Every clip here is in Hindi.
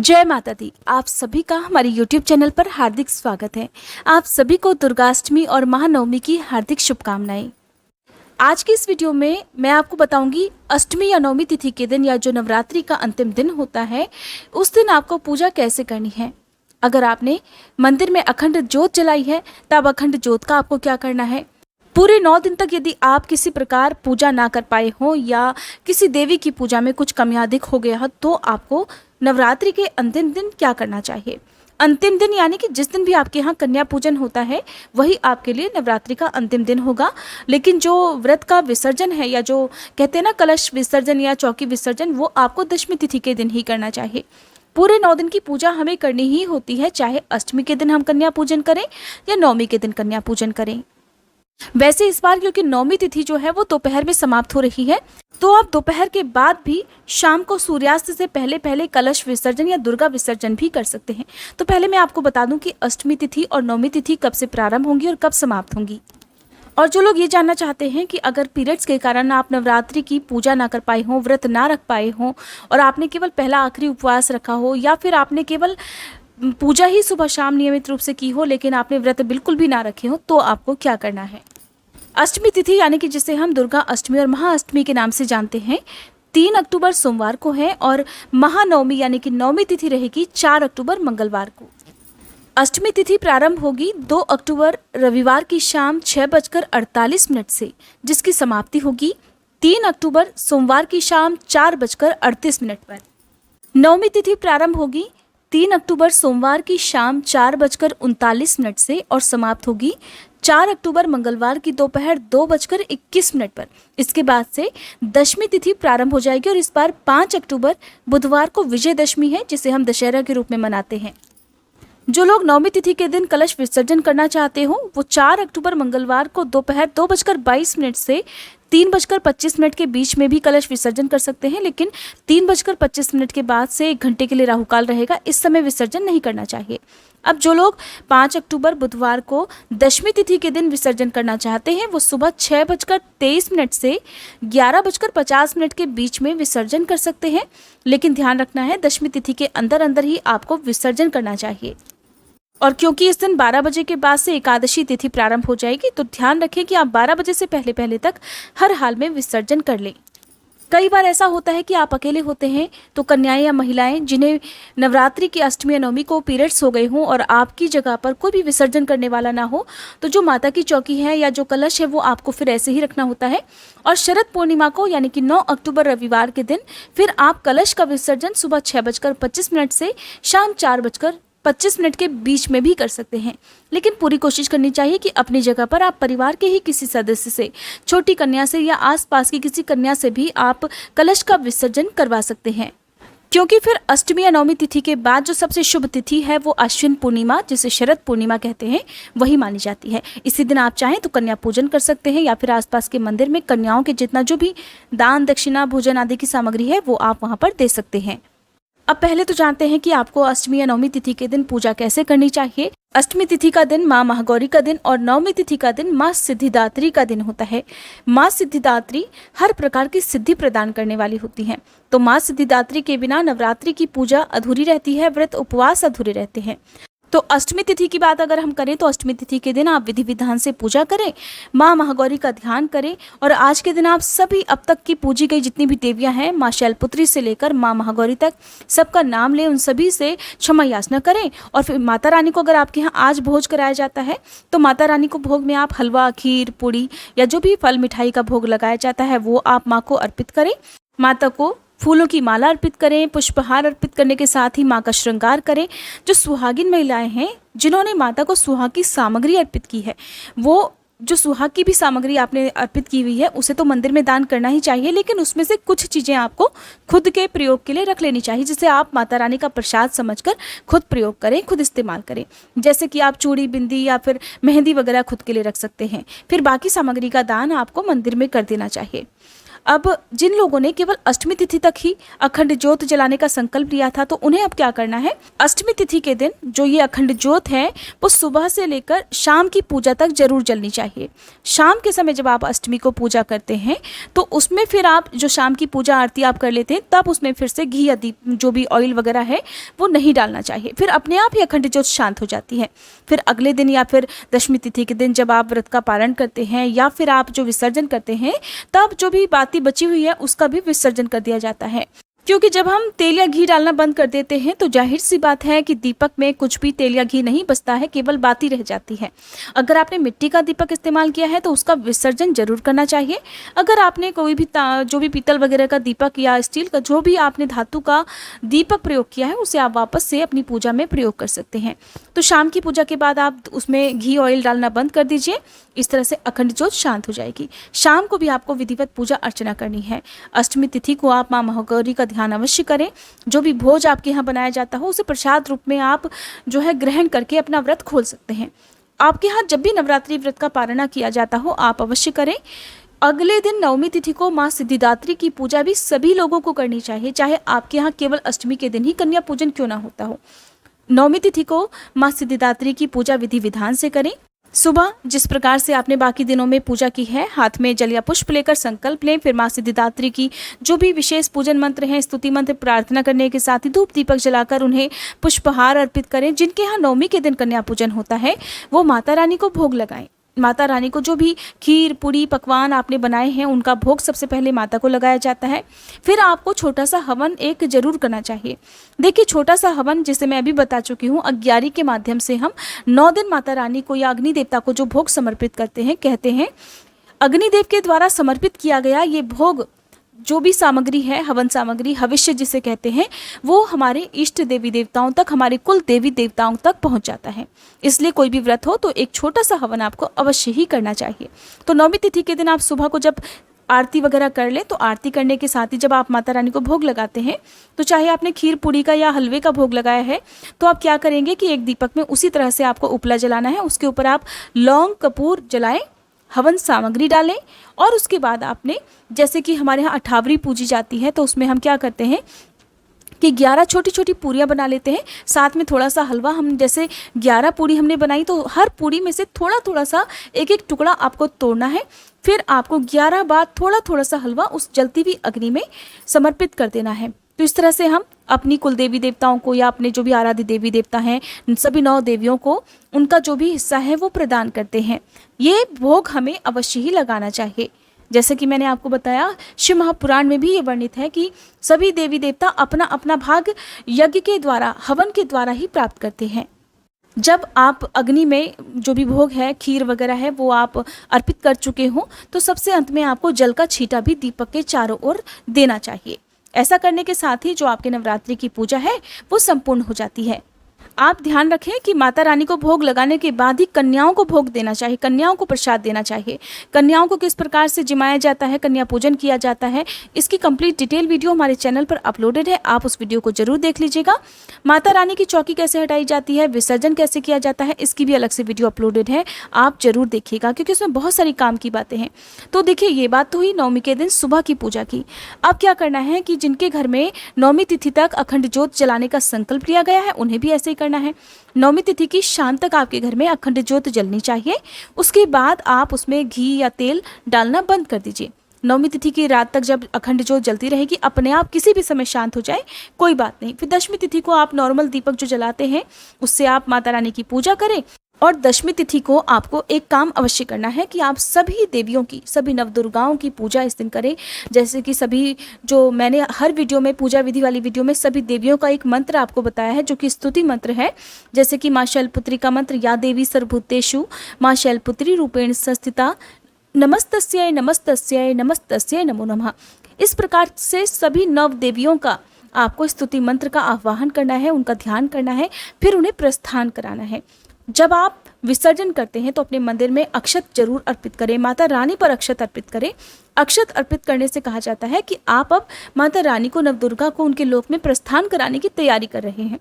जय माता दी। आप सभी का हमारे YouTube चैनल पर हार्दिक स्वागत है। आप सभी को दुर्गाष्टमी और महानवमी की हार्दिक शुभकामनाएं। आज की इस वीडियो में मैं आपको बताऊंगी अष्टमी या नवमी तिथि के दिन या जो नवरात्रि का अंतिम दिन होता है उस दिन आपको पूजा कैसे करनी है। अगर आपने मंदिर में अखंड ज्योत जलाई है तब अखंड ज्योत का आपको क्या करना है। पूरे 9 दिन तक यदि आप किसी प्रकार पूजा ना कर पाए हो या किसी देवी की पूजा में कुछ कमियां अधिक हो गया हो तो आपको नवरात्रि के अंतिम दिन क्या करना चाहिए। अंतिम दिन यानी कि जिस दिन भी आपके यहाँ कन्या पूजन होता है वही आपके लिए नवरात्रि का अंतिम दिन होगा। लेकिन जो व्रत का विसर्जन है या जो कहते हैं ना कलश विसर्जन या चौकी विसर्जन, वो आपको दशमी तिथि के दिन ही करना चाहिए। पूरे 9 दिन की पूजा हमें करनी ही होती है, चाहे अष्टमी के दिन हम कन्या पूजन करें या नवमी के दिन कन्या पूजन करें। वैसे इस बार क्योंकि नवमी तिथि जो है वो दोपहर में समाप्त हो रही है तो आप दोपहर के बाद भी शाम को सूर्यास्त से पहले पहले कलश विसर्जन या दुर्गा विसर्जन भी कर सकते हैं। तो पहले मैं आपको बता दूं कि अष्टमी तिथि और नवमी तिथि कब से प्रारंभ होंगी और कब समाप्त होंगी। और जो लोग ये जानना चाहते हैं कि अगर पीरियड्स के कारण आप नवरात्रि की पूजा ना कर पाए हों, व्रत ना रख पाए हों और आपने केवल पहला आखिरी उपवास रखा हो या फिर आपने केवल पूजा ही सुबह शाम नियमित रूप से की हो लेकिन आपने व्रत बिल्कुल भी ना रखे हो, तो आपको क्या करना है। अष्टमी तिथि यानी कि जिसे हम दुर्गा अष्टमी और महाअष्टमी के नाम से जानते हैं 3 अक्टूबर सोमवार को है और महानवमी यानी कि नवमी तिथि रहेगी 4 अक्टूबर मंगलवार को। अष्टमी तिथि प्रारंभ होगी 2 अक्टूबर रविवार की शाम 6:48 से, जिसकी समाप्ति होगी 3 अक्टूबर सोमवार की शाम 4:38 पर। नवमी तिथि प्रारंभ होगी 3 अक्टूबर सोमवार की शाम 4:39 से और समाप्त होगी 4 अक्टूबर मंगलवार की दोपहर 2:21 पर। इसके बाद से दशमी तिथि प्रारंभ हो जाएगी और इस बार 5 अक्टूबर बुधवार को विजयदशमी है, जिसे हम दशहरा के रूप में मनाते हैं। जो लोग नवमी तिथि के दिन कलश विसर्जन करना चाहते हो वो 4 अक्टूबर मंगलवार को दोपहर 2:22 से 3:25 के बीच में भी कलश विसर्जन कर सकते हैं, लेकिन 3:25 के बाद से 1 घंटे के लिए राहुकाल रहेगा, इस समय विसर्जन नहीं करना चाहिए। अब जो लोग 5 अक्टूबर बुधवार को दशमी तिथि के दिन विसर्जन करना चाहते हैं वो सुबह 6:23 से 11:50 के बीच में विसर्जन कर सकते हैं, लेकिन ध्यान रखना है दशमी तिथि के अंदर अंदर ही आपको विसर्जन करना चाहिए। और क्योंकि इस दिन 12 बजे के बाद से एकादशी तिथि प्रारंभ हो जाएगी तो ध्यान रखें कि आप 12 बजे से पहले पहले तक हर हाल में विसर्जन कर लें। कई बार ऐसा होता है कि आप अकेले होते हैं तो कन्याएं या महिलाएं जिन्हें नवरात्रि की अष्टमी या नवमी को पीरियड्स हो गए हों और आपकी जगह पर कोई भी विसर्जन करने वाला ना हो तो जो माता की चौकी है या जो कलश है वो आपको फिर ऐसे ही रखना होता है। और शरद पूर्णिमा को यानी कि 9 अक्टूबर रविवार के दिन फिर आप कलश का विसर्जन सुबह 6:25 से शाम 4:25 के बीच में भी कर सकते हैं, लेकिन पूरी कोशिश करनी चाहिए कि अपनी जगह पर आप परिवार के ही किसी सदस्य से, छोटी कन्या से या आसपास की किसी कन्या से भी आप कलश का विसर्जन करवा सकते हैं। क्योंकि फिर अष्टमी या नवमी तिथि के बाद जो सबसे शुभ तिथि है वो अश्विन पूर्णिमा, जिसे शरद पूर्णिमा कहते हैं, वही मानी जाती है। इसी दिन आप चाहें तो कन्या पूजन कर सकते हैं या फिर आसपास के मंदिर में कन्याओं के जितना जो भी दान दक्षिणा भोजन आदि की सामग्री है वो आप वहाँ पर दे सकते हैं। अब पहले तो जानते हैं कि आपको अष्टमी या नवमी तिथि के दिन पूजा कैसे करनी चाहिए। अष्टमी तिथि का दिन माँ महागौरी का दिन और नवमी तिथि का दिन माँ सिद्धिदात्री का दिन होता है। माँ सिद्धिदात्री हर प्रकार की सिद्धि प्रदान करने वाली होती हैं, तो माँ सिद्धिदात्री के बिना नवरात्रि की पूजा अधूरी रहती है, व्रत उपवास अधूरे रहते हैं। तो अष्टमी तिथि की बात अगर हम करें तो अष्टमी तिथि के दिन आप विधि विधान से पूजा करें, माँ महागौरी का ध्यान करें और आज के दिन आप सभी अब तक की पूजी गई जितनी भी देवियां हैं, माँ शैलपुत्री से लेकर माँ महागौरी तक, सबका नाम लें, उन सभी से क्षमा याचना करें। और फिर माता रानी को अगर आपके यहाँ आज भोज कराया जाता है तो माता रानी को भोग में आप हलवा, खीर, पूड़ी या जो भी फल मिठाई का भोग लगाया जाता है वो आप माँ को अर्पित करें। माता को फूलों की माला अर्पित करें, पुष्पहार अर्पित करने के साथ ही माँ का श्रृंगार करें। जो सुहागिन महिलाएं हैं जिन्होंने माता को सुहाग की सामग्री अर्पित की है, वो जो सुहाग की भी सामग्री आपने अर्पित की हुई है उसे तो मंदिर में दान करना ही चाहिए, लेकिन उसमें से कुछ चीज़ें आपको खुद के प्रयोग के लिए रख लेनी चाहिए, जिसे आप माता रानी का प्रसाद समझकर खुद प्रयोग करें, खुद इस्तेमाल करें। जैसे कि आप चूड़ी, बिंदी या फिर मेहंदी वगैरह खुद के लिए रख सकते हैं। फिर बाकी सामग्री का दान आपको मंदिर में कर देना चाहिए। अब जिन लोगों ने केवल अष्टमी तिथि तक ही अखंड ज्योत जलाने का संकल्प लिया था, तो उन्हें अब क्या करना है, अष्टमी तिथि के दिन जो ये अखंड ज्योत है वो सुबह से लेकर शाम की पूजा तक जरूर जलनी चाहिए। शाम के समय जब आप अष्टमी को पूजा करते हैं तो उसमें फिर आप जो शाम की पूजा आरती आप कर लेते हैं, तब उसमें फिर से घी या दीप जो भी ऑयल वगैरह है वो नहीं डालना चाहिए। फिर अपने आप ही अखंड ज्योत शांत हो जाती है। फिर अगले दिन या फिर दशमी तिथि के दिन जब आप व्रत का पालन करते हैं या फिर आप जो विसर्जन करते हैं, तब जो भी बाती बची हुई है उसका भी विसर्जन कर दिया जाता है। क्योंकि जब हम तेल या घी डालना बंद कर देते हैं तो जाहिर सी बात है कि दीपक में कुछ भी तेल या घी नहीं बचता है, केवल बाती रह जाती है। अगर आपने मिट्टी का दीपक इस्तेमाल किया है तो उसका विसर्जन जरूर करना चाहिए। अगर आपने कोई भी जो भी पीतल वगैरह का दीपक या स्टील का जो भी आपने धातु का दीपक प्रयोग किया है उसे आप वापस से अपनी पूजा में प्रयोग कर सकते हैं। तो शाम की पूजा के बाद आप उसमें घी ऑयल डालना बंद कर दीजिए। इस तरह से अखंड ज्योत शांत हो जाएगी। शाम को भी आपको विधिवत पूजा अर्चना करनी है। अष्टमी तिथि को आप माँ महागौरी का ध्यान अवश्य करें। जो भी भोज आपके यहाँ बनाया जाता हो उसे प्रसाद रूप में आप जो है ग्रहण करके अपना व्रत खोल सकते हैं। आपके यहाँ जब भी नवरात्रि व्रत का पारणा किया जाता हो आप अवश्य करें। अगले दिन नवमी तिथि को माँ सिद्धिदात्री की पूजा भी सभी लोगों को करनी चाहिए, चाहे आपके यहाँ केवल अष्टमी के दिन ही कन्या पूजन क्यों ना होता हो। नवमी तिथि को माँ सिद्धिदात्री की पूजा विधि विधान से करें। सुबह जिस प्रकार से आपने बाकी दिनों में पूजा की है, हाथ में जल या पुष्प लेकर संकल्प लें। फिर माँ सिद्धिदात्री की जो भी विशेष पूजन मंत्र हैं, स्तुति मंत्र प्रार्थना करने के साथ ही धूप दीपक जलाकर उन्हें पुष्पहार अर्पित करें। जिनके यहाँ नवमी के दिन कन्या पूजन होता है वो माता रानी को भोग लगाएं। माता रानी को जो भी खीर पूरी पकवान आपने बनाए हैं उनका भोग सबसे पहले माता को लगाया जाता है। फिर आपको छोटा सा हवन एक जरूर करना चाहिए। देखिए, छोटा सा हवन जिसे मैं अभी बता चुकी हूँ, अग्यारी के माध्यम से हम 9 दिन माता रानी को या अग्नि देवता को जो भोग समर्पित करते हैं, कहते हैं अग्निदेव के द्वारा समर्पित किया गया ये भोग जो भी सामग्री है, हवन सामग्री, हविष्य जिसे कहते हैं, वो हमारे इष्ट देवी देवताओं तक, हमारे कुल देवी देवताओं तक पहुंच जाता है। इसलिए कोई भी व्रत हो तो एक छोटा सा हवन आपको अवश्य ही करना चाहिए। तो नवमी तिथि के दिन आप सुबह को जब आरती वगैरह कर ले, तो आरती करने के साथ ही जब आप माता रानी को भोग लगाते हैं, तो चाहे आपने खीर पूरी का या हलवे का भोग लगाया है, तो आप क्या करेंगे कि एक दीपक में उसी तरह से आपको उपला जलाना है। उसके ऊपर आप लौंग कपूर जलाएं, हवन सामग्री डालें और उसके बाद आपने, जैसे कि हमारे यहाँ अठावरी पूजी जाती है, तो उसमें हम क्या करते हैं कि 11 छोटी छोटी पूरियाँ बना लेते हैं, साथ में थोड़ा सा हलवा। हम जैसे 11 पूरी हमने बनाई तो हर पूरी में से थोड़ा थोड़ा सा एक एक टुकड़ा आपको तोड़ना है। फिर आपको 11 बार थोड़ा थोड़ा सा हलवा उस जलती हुई अग्नि में समर्पित कर देना है। तो इस तरह से हम अपनी कुल देवी देवताओं को या अपने जो भी आराध्य देवी देवता हैं, सभी 9 देवियों को उनका जो भी हिस्सा है वो प्रदान करते हैं। ये भोग हमें अवश्य ही लगाना चाहिए। जैसे कि मैंने आपको बताया, शिव महापुराण में भी ये वर्णित है कि सभी देवी देवता अपना अपना भाग यज्ञ के द्वारा, हवन के द्वारा ही प्राप्त करते हैं। जब आप अग्नि में जो भी भोग है, खीर वगैरह है, वो आप अर्पित कर चुके हो, तो सबसे अंत में आपको जल का छींटा भी दीपक के चारों ओर देना चाहिए। ऐसा करने के साथ ही जो आपके नवरात्रि की पूजा है वो संपूर्ण हो जाती है। आप ध्यान रखें कि माता रानी को भोग लगाने के बाद ही कन्याओं को भोग देना चाहिए, कन्याओं को प्रसाद देना चाहिए। कन्याओं को किस प्रकार से जिमाया जाता है, कन्या पूजन किया जाता है, इसकी कंप्लीट डिटेल वीडियो हमारे चैनल पर अपलोडेड है। आप उस वीडियो को जरूर देख लीजिएगा। माता रानी की चौकी कैसे हटाई जाती है, विसर्जन कैसे किया जाता है, इसकी भी अलग से वीडियो अपलोडेड है, आप जरूर देखिएगा, क्योंकि उसमें बहुत सारी काम की बातें हैं। तो देखिए, ये बात तो हुई नवमी के दिन सुबह की पूजा की। अब क्या करना है कि जिनके घर में नवमी तिथि तक अखंड ज्योत जलाने का संकल्प लिया गया है उन्हें भी ऐसे ही करना है। नवमी तिथि की शाम तक आपके घर में अखंड ज्योत जलनी चाहिए। उसके बाद आप उसमें घी या तेल डालना बंद कर दीजिए। नवमी तिथि की रात तक जब अखंड ज्योत जलती रहेगी, अपने आप किसी भी समय शांत हो जाए, कोई बात नहीं। फिर दशमी तिथि को आप नॉर्मल दीपक जो जलाते हैं उससे आप माता रानी की पूजा करें। और दशमी तिथि को आपको एक काम अवश्य करना है कि आप सभी देवियों की, सभी नवदुर्गाओं की पूजा इस दिन करें। जैसे कि सभी, जो मैंने हर वीडियो में, पूजा विधि वाली वीडियो में सभी देवियों का एक मंत्र आपको बताया है, जो कि स्तुति मंत्र है। जैसे कि माँ शैलपुत्री का मंत्र, या देवी सर्वभूतेषु माँ शैलपुत्री रूपेण संस्थिता नमस्तस्यै नमस्तस्यै नमस्तस्यै नमो नमः। इस प्रकार से सभी नव देवियों का आपको स्तुति मंत्र का आह्वान करना है, उनका ध्यान करना है, फिर उन्हें प्रस्थान कराना है। जब आप विसर्जन करते हैं तो अपने मंदिर में अक्षत जरूर अर्पित करें, माता रानी पर अक्षत अर्पित करें। अक्षत अर्पित करने से कहा जाता है कि आप अब माता रानी को, नवदुर्गा को उनके लोक में प्रस्थान कराने की तैयारी कर रहे हैं।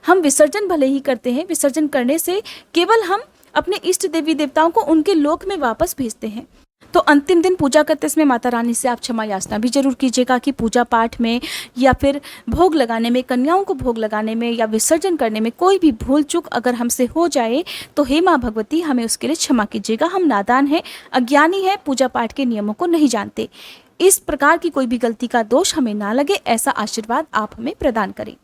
हम विसर्जन भले ही करते हैं, विसर्जन करने से केवल हम अपने इष्ट देवी देवताओं को उनके लोक में वापस भेजते हैं। तो अंतिम दिन पूजा करते समय माता रानी से आप क्षमा याचना भी जरूर कीजिएगा कि पूजा पाठ में या फिर भोग लगाने में, कन्याओं को भोग लगाने में या विसर्जन करने में कोई भी भूल चूक अगर हमसे हो जाए तो हे माँ भगवती हमें उसके लिए क्षमा कीजिएगा। हम नादान हैं, अज्ञानी हैं, पूजा पाठ के नियमों को नहीं जानते। इस प्रकार की कोई भी गलती का दोष हमें ना लगे, ऐसा आशीर्वाद आप हमें प्रदान करें।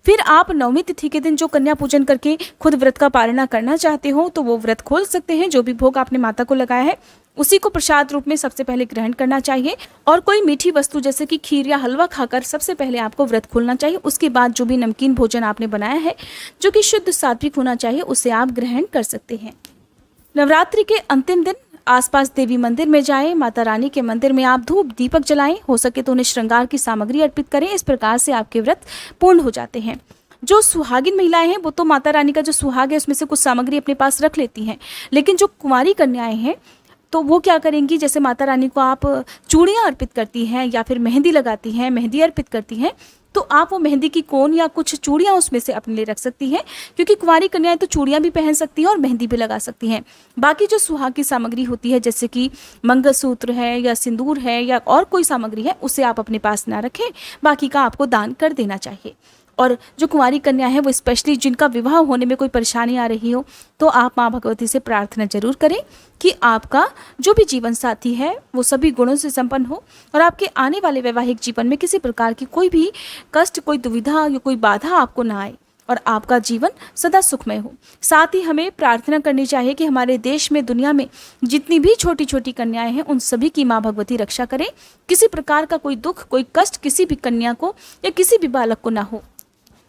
फिर आप नवमी तिथि के दिन जो कन्या पूजन करके खुद व्रत का पालना करना चाहते हो तो वो व्रत खोल सकते हैं। जो भी भोग आपने माता को लगाया है उसी को प्रसाद रूप में सबसे पहले ग्रहण करना चाहिए और कोई मीठी वस्तु जैसे कि खीर या हलवा खाकर सबसे पहले आपको व्रत खोलना चाहिए। उसके बाद जो भी नमकीन भोजन आपने बनाया है जो कि शुद्ध सात्विक होना चाहिए उसे आप ग्रहण कर सकते हैं। नवरात्रि के अंतिम दिन आसपास देवी मंदिर में जाएं, माता रानी के मंदिर में आप धूप दीपक जलाएं, हो सके तो उन्हें श्रृंगार की सामग्री अर्पित करें। इस प्रकार से आपके व्रत पूर्ण हो जाते हैं। जो सुहागिन महिलाएं हैं वो तो माता रानी का जो सुहाग है उसमें से कुछ सामग्री अपने पास रख लेती हैं, लेकिन जो कुंवारी कन्याएं हैं तो वो क्या करेंगी, जैसे माता रानी को आप चूड़ियाँ अर्पित करती हैं या फिर मेहंदी लगाती हैं, मेहंदी अर्पित करती हैं, तो आप वो मेहंदी की कोन या कुछ चूड़ियाँ उसमें से अपने लिए रख सकती हैं, क्योंकि कुंवारी कन्याएं तो चूड़ियाँ भी पहन सकती हैं और मेहंदी भी लगा सकती हैं। बाकी जो सुहाग की सामग्री होती है जैसे कि मंगलसूत्र है या सिंदूर है या और कोई सामग्री है उसे आप अपने पास ना रखें, बाकी का आपको दान कर देना चाहिए। और जो कुंवारी कन्या है वो स्पेशली जिनका विवाह होने में कोई परेशानी आ रही हो तो आप माँ भगवती से प्रार्थना जरूर करें कि आपका जो भी जीवन साथी है वो सभी गुणों से संपन्न हो और आपके आने वाले वैवाहिक जीवन में किसी प्रकार की कोई भी कष्ट, कोई दुविधा या कोई बाधा आपको ना आए और आपका जीवन सदा सुखमय हो। साथ ही हमें प्रार्थना करनी चाहिए कि हमारे देश में, दुनिया में जितनी भी छोटी छोटी कन्याएं हैं उन सभी की माँ भगवती रक्षा करें। किसी प्रकार का कोई दुख, कोई कष्ट किसी भी कन्या को या किसी भी बालक को ना हो।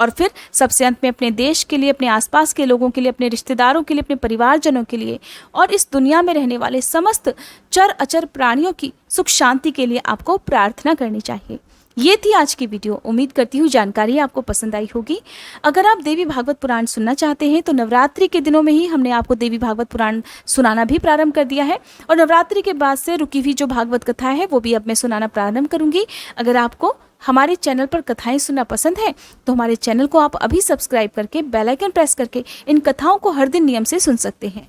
और फिर सबसे अंत में अपने देश के लिए, अपने आसपास के लोगों के लिए, अपने रिश्तेदारों के लिए, अपने परिवारजनों के लिए और इस दुनिया में रहने वाले समस्त चर अचर प्राणियों की सुख शांति के लिए आपको प्रार्थना करनी चाहिए। ये थी आज की वीडियो। उम्मीद करती हूँ जानकारी आपको पसंद आई होगी। अगर आप देवी भागवत पुराण सुनना चाहते हैं तो नवरात्रि के दिनों में ही हमने आपको देवी भागवत पुराण सुनाना भी प्रारंभ कर दिया है और नवरात्रि के बाद से रुकी हुई जो भागवत कथा है वो भी अब मैं सुनाना प्रारंभ करूंगी। अगर आपको हमारे चैनल पर कथाएं सुनना पसंद है तो हमारे चैनल को आप अभी सब्सक्राइब करके बेल आइकन प्रेस करके इन कथाओं को हर दिन नियम से सुन सकते हैं।